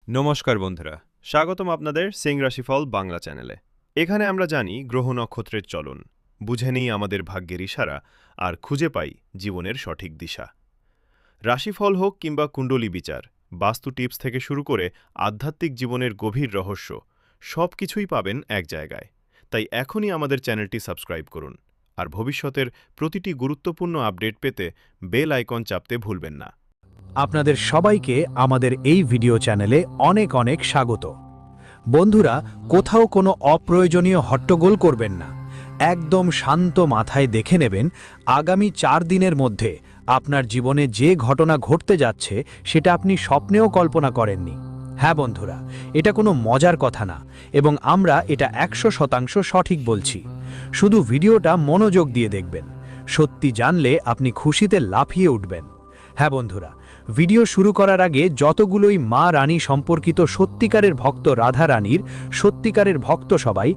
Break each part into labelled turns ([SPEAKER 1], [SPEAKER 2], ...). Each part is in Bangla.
[SPEAKER 1] নমস্কার বন্ধুরা, স্বাগতম আপনাদের সিং রাশিফল বাংলা চ্যানেলে। এখানে আমরা জানি গ্রহ নক্ষত্রের চলন, বুঝে নিই আমাদের ভাগ্যের ইশারা আর খুঁজে পাই জীবনের সঠিক দিশা। রাশিফল হোক কিংবা কুণ্ডলী বিচার, বাস্তু টিপস থেকে শুরু করে আধ্যাত্মিক জীবনের গভীর রহস্য, সব কিছুই পাবেন এক জায়গায়। তাই এখনই আমাদের চ্যানেলটি সাবস্ক্রাইব করুন আর ভবিষ্যতের প্রতিটি গুরুত্বপূর্ণ আপডেট পেতে বেল আইকন চাপতে ভুলবেন না।
[SPEAKER 2] আপনাদের সবাইকে আমাদের এই ভিডিও চ্যানেলে অনেক অনেক স্বাগত। বন্ধুরা, কোথাও কোনো অপ্রয়োজনীয় হট্টগোল করবেন না। একদম শান্ত মাথায় দেখে নেবেন আগামী 4 দিনের মধ্যে আপনার জীবনে যে ঘটনা ঘটতে যাচ্ছে সেটা আপনি স্বপ্নেও কল্পনা করেননি। হ্যাঁ বন্ধুরা, এটা কোনো মজার কথা না এবং আমরা এটা 100% সঠিক বলছি। শুধু ভিডিওটা মনোযোগ দিয়ে দেখবেন। সত্যি জানলে আপনি খুশিতে লাফিয়ে উঠবেন। হ্যাঁ বন্ধুরা, ভিডিও শুরু করার আগে যতগুলোই মা রানী সম্পর্কিত সত্যিকারের ভক্ত রাধা রানীর সত্যিকারের ভক্ত সবাই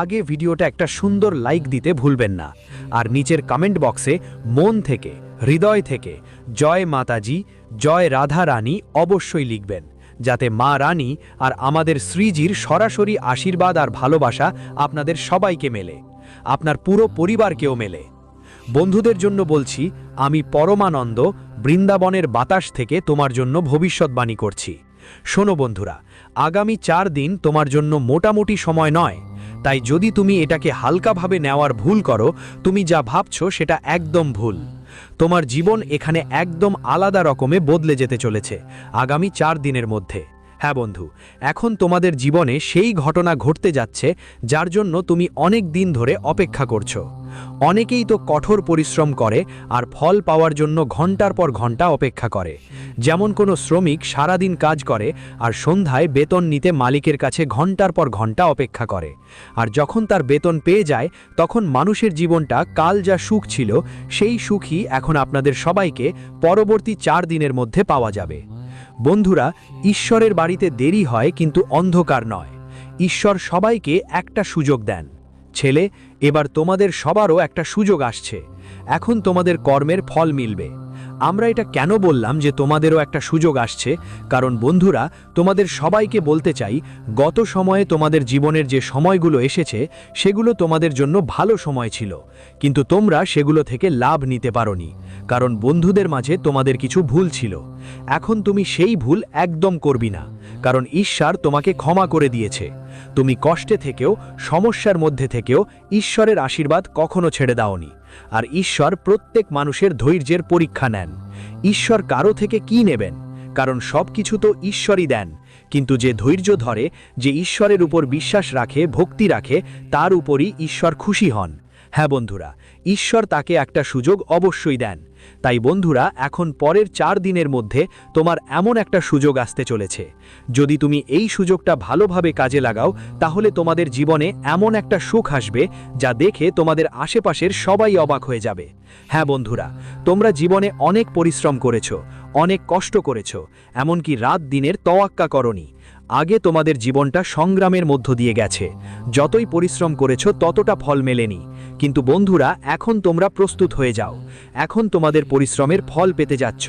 [SPEAKER 2] আগে ভিডিওটা একটা সুন্দর লাইক দিতে ভুলবেন না। আর নিচের কমেন্ট বক্সে মন থেকে, হৃদয় থেকে জয় মাতাজি, জয় রাধা রানী অবশ্যই লিখবেন, যাতে মা রানী আর আমাদের শ্রীজির সরাসরি আশীর্বাদ আর ভালোবাসা আপনাদের সবাইকে মেলে, আপনার পুরো পরিবারকেও মেলে। বন্ধুদের জন্য বলছি, আমি পরমানন্দ বৃন্দাবনের বাতাস থেকে তোমার জন্য ভবিষ্যৎবাণী করছি। শোনো বন্ধুরা, আগামী 4 দিন তোমার জন্য মোটামুটি সময় নয়। তাই যদি তুমি এটাকে হালকাভাবে নেওয়ার ভুল করো, তুমি যা ভাবছো সেটা একদম ভুল। তোমার জীবন এখানে একদম আলাদা রকমে বদলে যেতে চলেছে আগামী 4 দিনের মধ্যে। হ্যাঁ বন্ধু, এখন তোমাদের জীবনে সেই ঘটনা ঘটতে যাচ্ছে যার জন্য তুমি অনেক দিন ধরে অপেক্ষা করছো। অনেকেই তো কঠোর পরিশ্রম করে আর ফল পাওয়ার জন্য ঘন্টার পর ঘন্টা অপেক্ষা করে। যেমন কোনো শ্রমিক সারাদিন কাজ করে আর সন্ধ্যায় বেতন নিতে মালিকের কাছে ঘন্টার পর ঘন্টা অপেক্ষা করে। আর যখন তার বেতন পেয়ে যায়, তখন মানুষের জীবনটা কাল যা সুখ ছিল সেই সুখই এখন আপনাদের সবাইকে পরবর্তী 4 দিনের মধ্যে পাওয়া যাবে। বন্ধুরা, ঈশ্বরের বাড়িতে দেরি হয় কিন্তু অন্ধকার নয়। ঈশ্বর সবাইকে একটা সুযোগ দেন। ছেলে, এবার তোমাদের সবারও একটা সুযোগ আসছে। এখন তোমাদের কর্মের ফল মিলবে। আমরা এটা কেন বললাম যে তোমাদেরও একটা সুযোগ আসছে? কারণ বন্ধুরা, তোমাদের সবাইকে বলতে চাই, গত সময়ে তোমাদের জীবনের যে সময়গুলো এসেছে সেগুলো তোমাদের জন্য ভালো সময় ছিল, কিন্তু তোমরা সেগুলো থেকে লাভ নিতে পারোনি, কারণ বন্ধুদের মাঝে তোমাদের কিছু ভুল ছিল। এখন তুমি সেই ভুল একদম করবি না, কারণ ঈশ্বর তোমাকে ক্ষমা করে দিয়েছে। তুমি কষ্টে থেকেও, সমস্যার মধ্যে থেকেও ঈশ্বরের আশীর্বাদ কখনো ছেড়ে দাওনি। আর ঈশ্বর প্রত্যেক মানুষের ধৈর্যের পরীক্ষা নেন। ঈশ্বর কারো থেকে কি নেবেন? কারণ সব কিছু তো ঈশ্বরই দেন, কিন্তু যে ধৈর্য ধরে, যে ঈশ্বরের উপর বিশ্বাস রাখে, ভক্তি রাখে, তার উপরই ঈশ্বর খুশি হন। হ্যাঁ বন্ধুরা, ঈশ্বর তাকে একটা সুযোগ অবশ্যই দেন। তাই বন্ধুরা, এখন পরের 4 দিনের মধ্যে তোমার এমন একটা সুযোগ আসতে চলেছে। যদি তুমি এই সুযোগটা ভালোভাবে কাজে লাগাও, তাহলে তোমাদের জীবনে এমন একটা সুখ আসবে যা দেখে তোমাদের আশেপাশের সবাই অবাক হয়ে যাবে। হ্যাঁ বন্ধুরা, তোমরা জীবনে অনেক পরিশ্রম করেছো, অনেক কষ্ট করেছো, এমনকি রাত দিনের তোয়াক্কা করনি। আগে তোমাদের জীবনটা সংগ্রামের মধ্য দিয়ে গেছে। যতই পরিশ্রম করেছো ততটা ফল মেলেনি। কিন্তু বন্ধুরা, এখন তোমরা প্রস্তুত হয়ে যাও। এখন তোমাদের পরিশ্রমের ফল পেতে যাচ্ছ,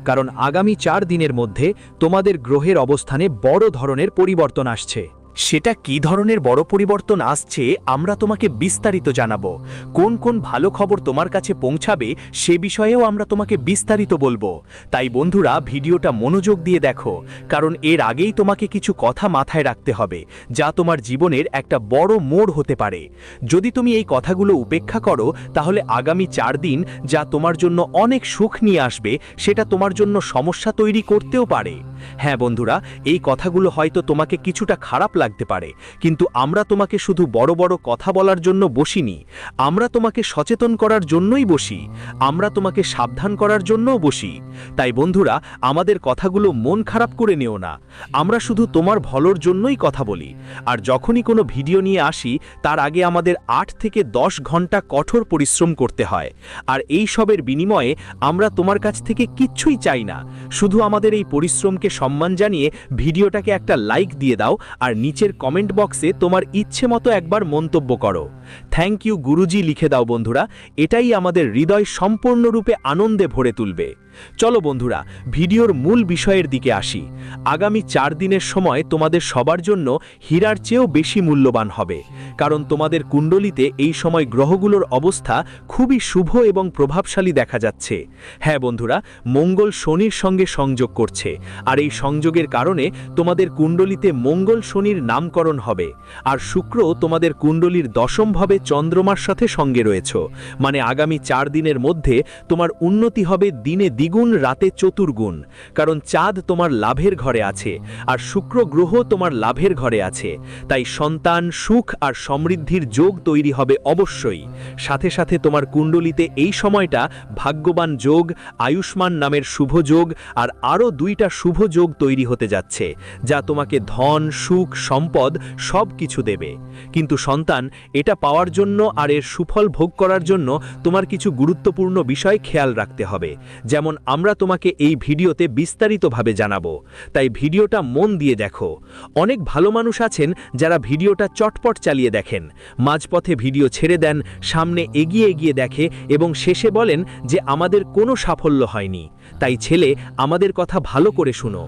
[SPEAKER 2] কারণ আগামী 4 দিনের মধ্যে তোমাদের গ্রহের অবস্থানে বড় ধরনের পরিবর্তন আসছে।
[SPEAKER 3] সেটা কি ধরনের বড় পরিবর্তন আসছে আমরা তোমাকে বিস্তারিত জানাবো। কোন কোন ভালো খবর তোমার কাছে পৌঁছাবে সে বিষয়েও আমরা তোমাকে বিস্তারিত বলবো। তাই বন্ধুরা, ভিডিওটা মনোযোগ দিয়ে দেখো, কারণ এর আগেই তোমাকে কিছু কথা মাথায় রাখতে হবে যা তোমার জীবনের একটা বড় মোড় হতে পারে। যদি তুমি এই কথাগুলো উপেক্ষা করো, তাহলে আগামী 4 দিন যা তোমার জন্য অনেক সুখ নিয়ে আসবে সেটা তোমার জন্য সমস্যা তৈরি করতেও পারে। হ্যাঁ বন্ধুরা, এই কথাগুলো হয়তো তোমাকে কিছুটা খারাপ লাগতে পারে, কিন্তু আমরা তোমাকে শুধু বড় বড় কথা বলার জন্য বসিনি। আমরা তোমাকে সচেতন করার জন্যই বসি, আমরা তোমাকে সাবধান করার জন্যও বসি। তাই বন্ধুরা, আমাদের কথাগুলো মন খারাপ করে নিও না। আমরা শুধু তোমার ভালোর জন্যই কথা বলি। আর যখনই কোনো ভিডিও নিয়ে আসি, তার আগে আমাদের 8 থেকে 10 ঘন্টা কঠোর পরিশ্রম করতে হয়। আর এই সবের বিনিময়ে আমরা তোমার কাছ থেকে কিচ্ছুই চাই না। শুধু আমাদের এই পরিশ্রমকে সম্মান জানিয়ে ভিডিওটাকে একটা লাইক দিয়ে দাও আর নিচের কমেন্ট বক্সে তোমার ইচ্ছে মতো একবার মন্তব্য করো। থ্যাংক ইউ গুরুজি লিখে দাও বন্ধুরা, এটাই আমাদের হৃদয় সম্পূর্ণরূপে আনন্দে ভরে তুলবে। চলো বন্ধুরা, ভিডিওর মূল বিষয়ের দিকে আসি। আগামী 4 দিনের সময় তোমাদের সবার জন্য হীরার চেয়েও বেশি মূল্যবান হবে, কারণ তোমাদের কুণ্ডলিতে এই সময় গ্রহগুলোর অবস্থা খুবই শুভ এবং প্রভাবশালী দেখা যাচ্ছে। হ্যাঁ বন্ধুরা, মঙ্গল শনির সঙ্গে সংযোগ করছে, আর এই সংযোগের কারণে তোমাদের কুণ্ডলিতে মঙ্গল শনির নামকরণ হবে। আর শুক্র তোমাদের কুণ্ডলীর দশমভাবে চন্দ্রমার সাথে সঙ্গে রয়েছে, মানে আগামী 4 দিনের মধ্যে তোমার উন্নতি হবে দিনে দ্বিগুণ রাতে চতুর্গুণ, কারণ চাঁদ তোমার লাভের ঘরে আছে আর শুক্র গ্রহ তোমার লাভের ঘরে আছে। তাই সন্তান, সুখ আর সমৃদ্ধির যোগ তৈরি হবে অবশ্যই। সাথে সাথে তোমার কুণ্ডলিতে এই সময়টা ভাগ্যবান যোগ, আয়ুষ্মান নামের শুভ যোগ আর আরও 2টা শুভ যোগ তৈরি হতে যাচ্ছে, যা তোমাকে ধন, সুখ, সম্পদ সব কিছু দেবে। কিন্তু সন্তান, এটা পাওয়ার জন্য আর এর সুফল ভোগ করার জন্য তোমার কিছু গুরুত্বপূর্ণ বিষয় খেয়াল রাখতে হবে, যেমন আমরা তোমাকে এই ভিডিওতে বিস্তারিতভাবে জানাবো। তাই ভিডিওটা মন দিয়ে দেখো। অনেক ভালো মানুষ আছেন যারা ভিডিওটা চটপট চালিয়ে দেখেন, মাঝপথে ভিডিও ছেড়ে দেন, সামনে এগিয়ে এগিয়ে দেখে এবং শেষে বলেন যে আমাদের কোনো সাফল্য হয়নি। তাই ছেলে, আমাদের কথা ভালো করে শুনো।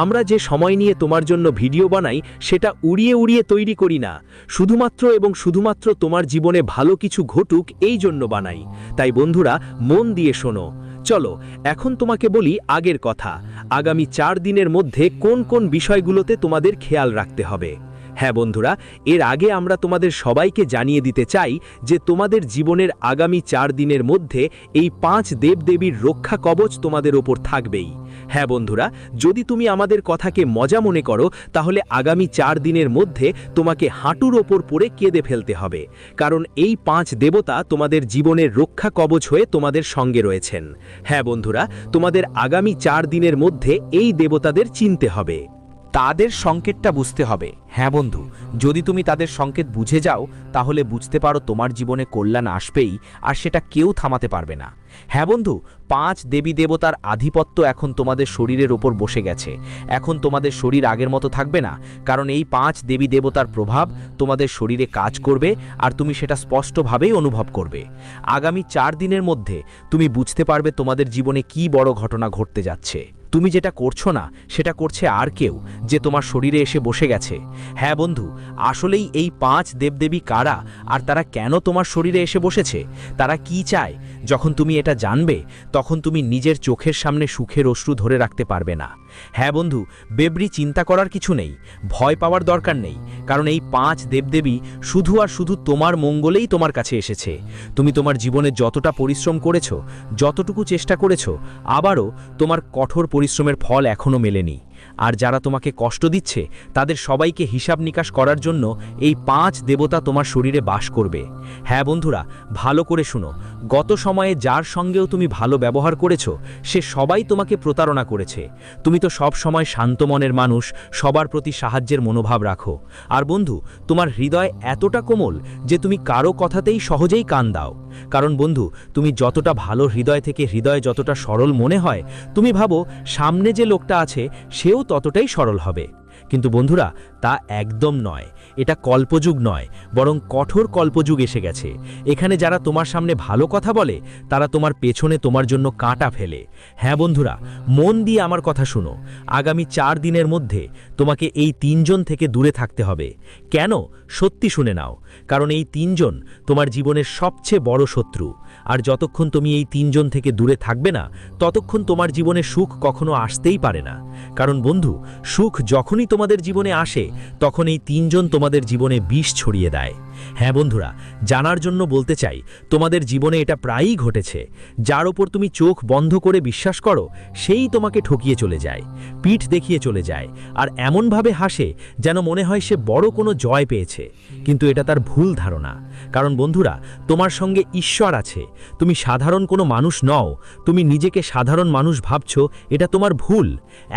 [SPEAKER 3] আমরা যে সময় নিয়ে তোমার জন্য ভিডিও বানাই সেটা উড়িয়ে উড়িয়ে তৈরি করি না, শুধুমাত্র এবং শুধুমাত্র তোমার জীবনে ভালো কিছু ঘটুক এই জন্য বানাই। তাই বন্ধুরা, মন দিয়ে শোনো। চলো এখন তোমাকে বলি আগের কথা, আগামী 4 দিনের মধ্যে কোন কোন বিষয়গুলোতে তোমাদের খেয়াল রাখতে হবে। হ্যাঁ বন্ধুরা, এর আগে আমরা তোমাদের সবাইকে জানিয়ে দিতে চাই যে তোমাদের জীবনের আগামী 4 দিনের মধ্যে এই 5 দেবদেবীর রক্ষা কবচ তোমাদের ওপর থাকবেই। হ্যাঁ বন্ধুরা, যদি তুমি আমাদের কথাকে মজা মনে করো তাহলে আগামী 4 দিনের মধ্যে তোমাকে হাঁটুর ওপর পড়ে কেঁদে ফেলতে হবে, কারণ এই 5 দেবতা তোমাদের জীবনের রক্ষা কবচ হয়ে তোমাদের সঙ্গে রয়েছেন। হ্যাঁ বন্ধুরা, তোমাদের আগামী 4 দিনের মধ্যে এই দেবতাদের চিনতে হবে,
[SPEAKER 4] তাদের সংকেতটা বুঝতে হবে। হ্যাঁ বন্ধু, যদি তুমি তাদের সংকেত বুঝে যাও তাহলে বুঝতে পারো তোমার জীবনে কল্যাণ আসবেই, আর সেটা কেউ থামাতে পারবে না। হ্যাঁ বন্ধু, 5 দেবী দেবতার আধিপত্য এখন তোমাদের শরীরের ওপর বসে গেছে। এখন তোমাদের শরীর আগের মতো থাকবে না, কারণ এই 5 দেবী দেবতার প্রভাব তোমাদের শরীরে কাজ করবে আর তুমি সেটা স্পষ্টভাবেই অনুভব করবে। আগামী 4 দিনের মধ্যে তুমি বুঝতে পারবে তোমাদের জীবনে কি বড় ঘটনা ঘটতে যাচ্ছে। তুমি যেটা করছো না সেটা করছে আর কেউ, যে তোমার শরীরে এসে বসে গেছে। হ্যাঁ বন্ধু, আসলেই এই 5 দেবদেবী কারা আর তারা কেন তোমার শরীরে এসে বসেছে, তারা কি চায়, যখন তুমি এটা জানবে তখন তুমি নিজের চোখের সামনে সুখের অশ্রু ধরে রাখতে পারবে না। হ্যাঁ বন্ধু, বেবরি চিন্তা করার কিছু নেই, ভয় পাওয়ার দরকার নেই, কারণ এই 5 দেবদেবী শুধু আর শুধু তোমার মঙ্গলেই তোমার কাছে এসেছে। তুমি তোমার জীবনে যতটা পরিশ্রম করেছো, যতটুকু চেষ্টা করেছো, আবারও তোমার কঠোর পরিশ্রমের ফল এখনো মেলেনি। আর যারা তোমাকে কষ্ট দিচ্ছে তাদের সবাইকে হিসাব নিকাশ করার জন্য এই 5 দেবতা তোমার শরীরে বাস করবে। হ্যাঁ বন্ধুরা, ভালো করে শুনো, গত সময়ে যার সঙ্গেও তুমি ভালো ব্যবহার করেছো সে সবাই তোমাকে প্রতারণা করেছে। তুমি তো সব সময় শান্ত মনের মানুষ, সবার প্রতি সাহায্যের মনোভাব রাখো। আর বন্ধু, তোমার হৃদয় এতটা কোমল যে তুমি কারো কথাতেই সহজেই কান দাও। কারণ বন্ধু, তুমি যতটা ভালো হৃদয় থেকে হৃদয় যতটা সরল মনে হয়, তুমি ভাবো সামনে যে লোকটা আছে সেও ততটাই সরল হবে। কিন্তু বন্ধুরা, তা একদম নয়। এটা কল্পযুগ নয়, বরং কঠোর কল্পযুগ এসে গেছে। এখানে যারা তোমার সামনে ভালো কথা বলে তারা তোমার পেছনে তোমার জন্য কাঁটা ফেলে। হ্যাঁ বন্ধুরা, মন দিয়ে আমার কথা শুনো। আগামী 4 দিনের মধ্যে তোমাকে এই 3 জন থেকে দূরে থাকতে হবে। কেন? সত্যি শুনে নাও, কারণ এই 3 জন তোমার জীবনের সবচেয়ে বড় শত্রু। আর যতক্ষণ তুমি এই 3 জন থেকে দূরে থাকবে না ততক্ষণ তোমার জীবনে সুখ কখনো আসতেই পারে না। কারণ বন্ধু, সুখ যখনই তোমাদের জীবনে আসে তখন এই 3 জন তোমাদের জীবনে বিষ ছড়িয়ে দেয়। হ্যাঁ বন্ধুরা, জানার জন্য বলতে চাই, তোমাদের জীবনে এটা প্রায়ই ঘটেছে। যার ওপর তুমি চোখ বন্ধ করে বিশ্বাস করো সেই তোমাকে ঠকিয়ে চলে যায়, পিঠ দেখিয়ে চলে যায়, আর এমনভাবে হাসে যেন মনে হয় সে বড় কোনো জয় পেয়েছে। কিন্তু এটা তার ভুল ধারণা। কারণ বন্ধুরা, তোমার সঙ্গে ঈশ্বর আছে, তুমি সাধারণ কোনো মানুষ নও। তুমি নিজেকে সাধারণ মানুষ ভাবছো, এটা তোমার ভুল।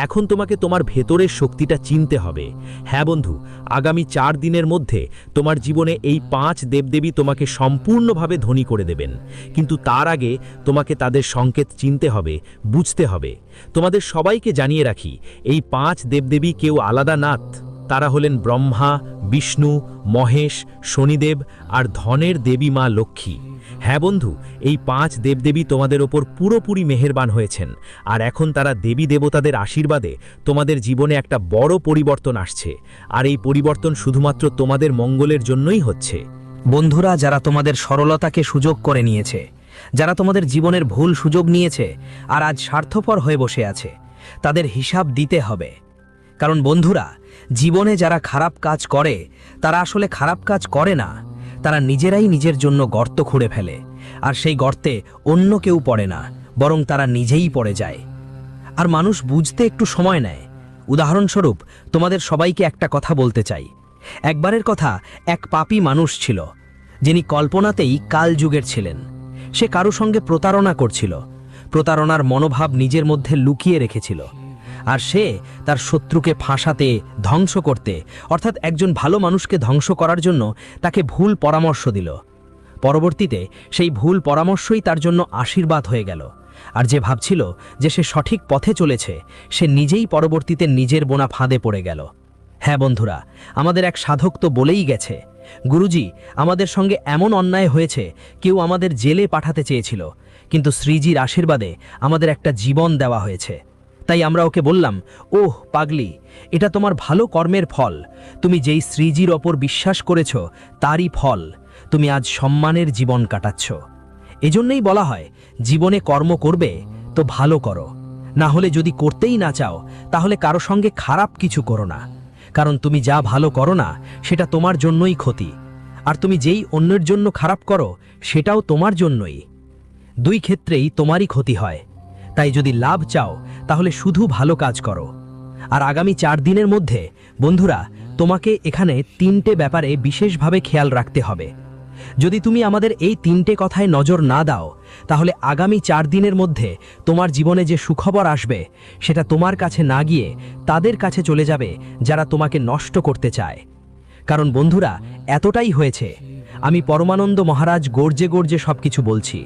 [SPEAKER 4] এখন তোমাকে তোমার ভেতরের শক্তিটা চিনতে হবে। হ্যাঁ বন্ধু, আগামী 4 দিনের মধ্যে তোমার জীবনে এই 5 দেবদেবী তোমাকে সম্পূর্ণভাবে ধনী করে দেবেন। কিন্তু তার আগে তোমাকে তাদের সংকেত চিনতে হবে, বুঝতে হবে। তোমাদের সবাইকে জানিয়ে রাখি, এই 5 দেবদেবী কেউ আলাদা নাথ। তারা হলেন ব্রহ্মা, বিষ্ণু, মহেশ, শনিদেব আর ধনের দেবী মা লক্ষ্মী।
[SPEAKER 3] হ্যাঁ বন্ধু, এই 5 দেবদেবী তোমাদের ওপর পুরোপুরি মেহেরবান হয়েছেন, আর এখন তারা দেবী দেবতাদের আশীর্বাদে তোমাদের জীবনে একটা বড় পরিবর্তন আসছে, আর এই পরিবর্তন শুধুমাত্র তোমাদের মঙ্গলের জন্যই হচ্ছে।
[SPEAKER 5] বন্ধুরা, যারা তোমাদের সরলতাকে সুযোগ করে নিয়েছে, যারা তোমাদের জীবনের ভুল সুযোগ নিয়েছে আর আজ স্বার্থপর হয়ে বসে আছে, তাদের হিসাব দিতে হবে। কারণ বন্ধুরা, জীবনে যারা খারাপ কাজ করে তারা আসলে খারাপ কাজ করে না, তারা নিজেরাই নিজের জন্য গর্ত খুঁড়ে ফেলে, আর সেই গর্তে অন্য কেউ পড়ে না, বরং তারা নিজেই পড়ে যায়। আর মানুষ বুঝতে একটু সময় নেয়। উদাহরণস্বরূপ তোমাদের সবাইকে একটা কথা বলতে চাই। একবারের কথা, এক পাপী মানুষ ছিল, যিনি কল্পনাতেই কালযুগের ছিলেন। সে কারো সঙ্গে প্রতারণা করছিল, প্রতারণার মনোভাব নিজের মধ্যে লুকিয়ে রেখেছিল, আর সে তার শত্রুকে ফাঁসাতে, ধ্বংস করতে, অর্থাৎ একজন ভালো মানুষকে ধ্বংস করার জন্য তাকে ভুল পরামর্শ দিল। পরবর্তীতে সেই ভুল পরামর্শই তার জন্য আশীর্বাদ হয়ে গেল, আর যে ভাবছিল যে সে সঠিক পথে চলেছে, সে নিজেই পরবর্তীতে নিজের বোনা ফাঁদে পড়ে গেল। হ্যাঁ বন্ধুরা, আমাদের এক সাধক তো বলেই গেছে, গুরুজি, আমাদের সঙ্গে এমন অন্যায় হয়েছে, কেউ আমাদের জেলে পাঠাতে চেয়েছিল, কিন্তু শ্রীজির আশীর্বাদে আমাদের একটা জীবন দেওয়া হয়েছে। তাই আমরা ওকে বললাম, ওহ পাগলি, এটা তোমার ভালো কর্মের ফল, তুমি যেই শ্রীজির ওপর বিশ্বাস করেছ তারই ফল, তুমি আজ সম্মানের জীবন কাটাচ্ছ। এজন্যই বলা হয়, জীবনে কর্ম করবে তো ভালো করো, না হলে যদি করতেই না চাও তাহলে কারো সঙ্গে খারাপ কিছু করো না, কারণ তুমি যা ভালো করো না সেটা তোমার জন্যই ক্ষতি, আর তুমি যেই অন্যের জন্য খারাপ করো সেটাও তোমার জন্যই। দুই ক্ষেত্রেই তোমারই ক্ষতি হয়। তাই যদি লাভ চাও তাহলে শুধু ভালো কাজ করো। আর আগামী 4 দিনের মধ্যে বন্ধুরা, তোমাকে এখানে 3টে ব্যাপারে বিশেষভাবে খেয়াল রাখতে হবে। যদি তুমি আমাদের এই 3টে কথায় নজর না দাও, তাহলে আগামী 4 দিনের মধ্যে তোমার জীবনে যে সুখবর আসবে সেটা তোমার কাছে না গিয়ে তাদের কাছে চলে যাবে যারা তোমাকে নষ্ট করতে চায়। কারণ বন্ধুরা, এতটাই হয়েছে, আমি পরমানন্দ মহারাজ গর্জে গর্জে সবকিছু বলছি,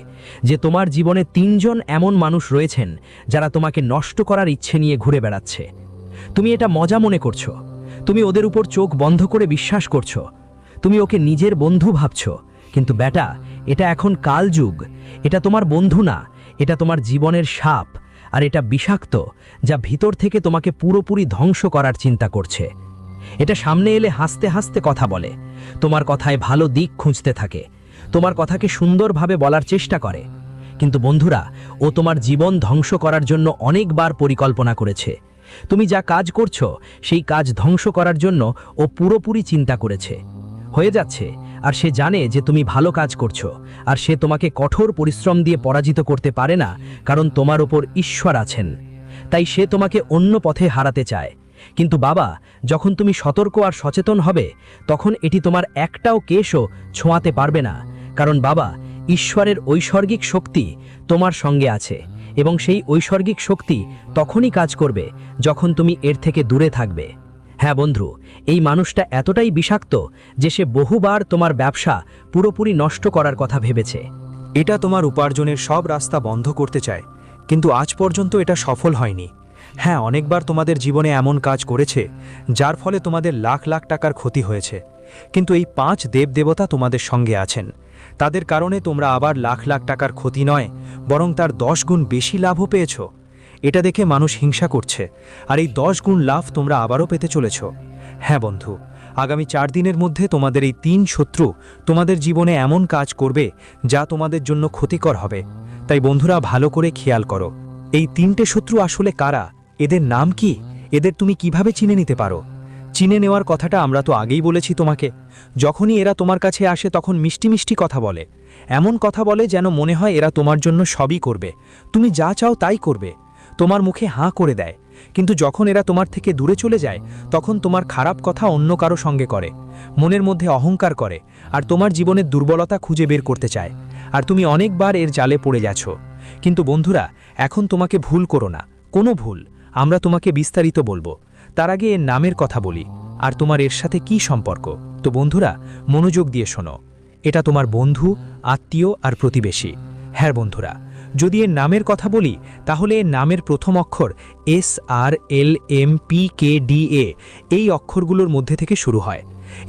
[SPEAKER 5] যে তোমার জীবনে 3 জন এমন মানুষ রয়েছেন যারা তোমাকে নষ্ট করার ইচ্ছে নিয়ে ঘুরে বেড়াচ্ছে। তুমি এটা মজা মনে করছো, তুমি ওদের উপর চোখ বন্ধ করে বিশ্বাস করছো, তুমি ওকে নিজের বন্ধু ভাবছো, কিন্তু বেটা, এটা এখন কালযুগ, এটা তোমার বন্ধু না, এটা তোমার জীবনের সাপ, আর এটা বিষাক্ত, যা ভিতর থেকে তোমাকে পুরোপুরি ধ্বংস করার চিন্তা করছে। এটা সামনে এলে হাসতে হাসতে কথা বলে, তোমার কথায় ভালো দিক খুঁজতে থাকে, তোমার কথাকে সুন্দরভাবে বলার চেষ্টা করে, কিন্তু বন্ধুরা, ও তোমার জীবন ধ্বংস করার জন্য অনেকবার পরিকল্পনা করেছে। তুমি যা কাজ করছো সেই কাজ ধ্বংস করার জন্য ও পুরোপুরি চিন্তা করেছে, হয়ে যাচ্ছে, আর সে জানে যে তুমি ভালো কাজ করছো, আর সে তোমাকে কঠোর পরিশ্রম দিয়ে পরাজিত করতে পারে না, কারণ তোমার ওপর ঈশ্বর আছেন। তাই সে তোমাকে অন্য পথে হারাতে চায়। কিন্তু বাবা, যখন তুমি সতর্ক আর সচেতন হবে, তখন এটি তোমার একটাও কেশও ছোঁয়াতে পারবে না, কারণ বাবা, ঈশ্বরের ঐশ্বরিক শক্তি তোমার সঙ্গে আছে, এবং সেই ঐশ্বরিক শক্তি তখনই কাজ করবে যখন তুমি এর থেকে দূরে থাকবে। হ্যাঁ বন্ধু, এই মানুষটা এতটাই বিষাক্ত যে সে বহুবার তোমার ব্যবসা পুরোপুরি নষ্ট করার কথা ভেবেছে।
[SPEAKER 2] এটা তোমার উপার্জনের সব রাস্তা বন্ধ করতে চায়, কিন্তু আজ পর্যন্ত এটা সফল হয়নি। হ্যাঁ, অনেকবার তোমাদের জীবনে এমন কাজ করেছে যার ফলে তোমাদের লাখ লাখ টাকার ক্ষতি হয়েছে, কিন্তু এই 5 দেবদেবতা তোমাদের সঙ্গে আছেন। তাদের কারণে তোমরা আবার লাখ লাখ টাকার ক্ষতি নয়, বরং তার 10 গুণ বেশি লাভও পেয়েছ। এটা দেখে মানুষ হিংসা করছে, আর এই 10 গুণ লাভ তোমরা আবারও পেতে চলেছ। হ্যাঁ বন্ধু, আগামী 4 দিনের মধ্যে তোমাদের এই 3 শত্রু তোমাদের জীবনে এমন কাজ করবে যা তোমাদের জন্য ক্ষতিকর হবে। তাই বন্ধুরা, ভালো করে খেয়াল করো, এই 3টে শত্রু আসলে কারা, এদের নাম কি, এদের তুমি কিভাবে চিনে নিতে পারো। চিনে নেওয়ার কথাটা আমরা তো আগেই বলেছি তোমাকে। যখনই এরা তোমার কাছে আসে তখন মিষ্টি মিষ্টি কথা বলে, এমন কথা বলে যেন মনে হয় এরা তোমার জন্য সবই করবে, তুমি যা চাও তাই করবে, তোমার মুখে হাঁ করে দেয়। কিন্তু যখন এরা তোমার থেকে দূরে চলে যায়, তখন তোমার খারাপ কথা অন্য কারো সঙ্গে করে, মনের মধ্যে অহংকার করে, আর তোমার জীবনের দুর্বলতা খুঁজে বের করতে চায়, আর তুমি অনেকবার এর জালে পড়ে যাচ্ছ। কিন্তু বন্ধুরা, এখন তোমাকে ভুল করো না, কোনো ভুল, আমরা তোমাকে বিস্তারিত বলবো। তার আগে এর নামের কথা বলি, আর তোমার এর সাথে কি সম্পর্ক। তো বন্ধুরা, মনোযোগ দিয়ে শোনো, এটা তোমার বন্ধু, আত্মীয় আর প্রতিবেশী। হ্যাঁ বন্ধুরা, যদি এর নামের কথা বলি, তাহলে এর নামের প্রথম অক্ষর SRLMPKDA এই অক্ষরগুলোর মধ্যে থেকে শুরু হয়।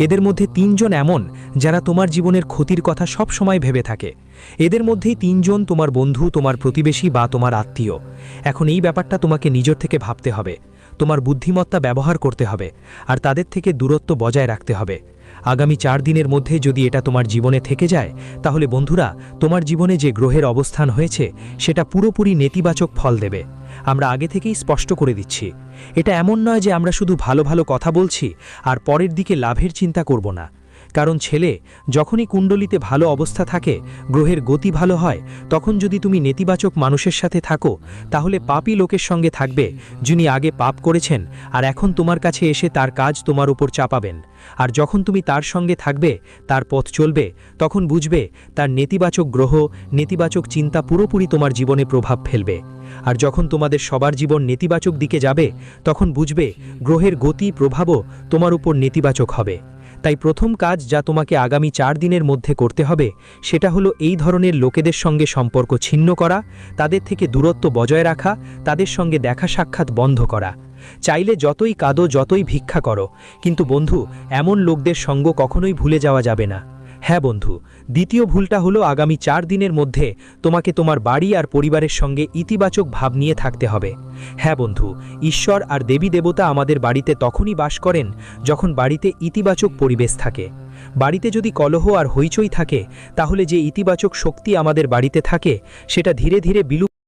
[SPEAKER 2] এদের মধ্যে 3 জন এমন যারা তোমার জীবনের ক্ষতির কথা সব সময় ভেবে থাকে। এদের মধ্যেই 3 জন তোমার বন্ধু, তোমার প্রতিবেশী বা তোমার আত্মীয়। এখন এই ব্যাপারটা তোমাকে নিজের থেকে ভাবতে হবে, তোমার বুদ্ধিমত্তা ব্যবহার করতে হবে, আর তাদের থেকে দূরত্ব বজায় রাখতে হবে। আগামী 4 দিনের মধ্যে যদি এটা তোমার জীবনে থেকে যায়, তাহলে বন্ধুরা, তোমার জীবনে যে গ্রহের অবস্থান হয়েছে সেটা পুরোপুরি নেতিবাচক ফল দেবে। আমরা আগে থেকেই স্পষ্ট করে দিচ্ছি, এটা এমন নয় যে আমরা শুধু ভালো ভালো কথা বলছি আর পরের দিকে লাভের চিন্তা করব না। কারণ ছেলে, যখনই কুণ্ডলিতে ভালো অবস্থা থাকে, গ্রহের গতি ভালো হয়, তখন যদি তুমি নেতিবাচক মানুষের সাথে থাকো, তাহলে পাপী লোকের সঙ্গে থাকবে, যিনি আগে পাপ করেছেন আর এখন তোমার কাছে এসে তার কাজ তোমার উপর চাপাবেন। আর যখন তুমি তার সঙ্গে থাকবে, তার পথ চলবে, তখন বুঝবে তার নেতিবাচক গ্রহ, নেতিবাচক চিন্তা পুরোপুরি তোমার জীবনে প্রভাব ফেলবে। আর যখন তোমাদের সবার জীবন নেতিবাচক দিকে যাবে, তখন বুঝবে গ্রহের গতি প্রভাবও তোমার উপর নেতিবাচক হবে। তাই প্রথম কাজ যা তোমাকে আগামী 4 দিনের মধ্যে করতে হবে, সেটা হলো এই ধরনের লোকেদের সঙ্গে সম্পর্ক ছিন্ন করা, তাদের থেকে দূরত্ব বজায় রাখা, তাদের সঙ্গে দেখা সাক্ষাৎ বন্ধ করা। চাইলে যতই কাঁদো, যতই ভিক্ষা করো, কিন্তু বন্ধু, এমন লোকদের সঙ্গ কখনোই ভুলে যাওয়া যাবে না। হ্যাঁ বন্ধু, দ্বিতীয় ভুলটা হলো আগামী 4 দিনের মধ্যে তোমাকে তোমার বাড়ি আর পরিবারের সঙ্গে ইতিবাচক ভাব নিয়ে থাকতে হবে। হ্যাঁ বন্ধু, ঈশ্বর আর দেবী দেবতা আমাদের বাড়িতে তখনই বাস করেন যখন বাড়িতে ইতিবাচক পরিবেশ থাকে। বাড়িতে যদি কলহ আর হইচই থাকে, তাহলে যে ইতিবাচক শক্তি আমাদের বাড়িতে থাকে সেটা ধীরে ধীরে বিলুপ্ত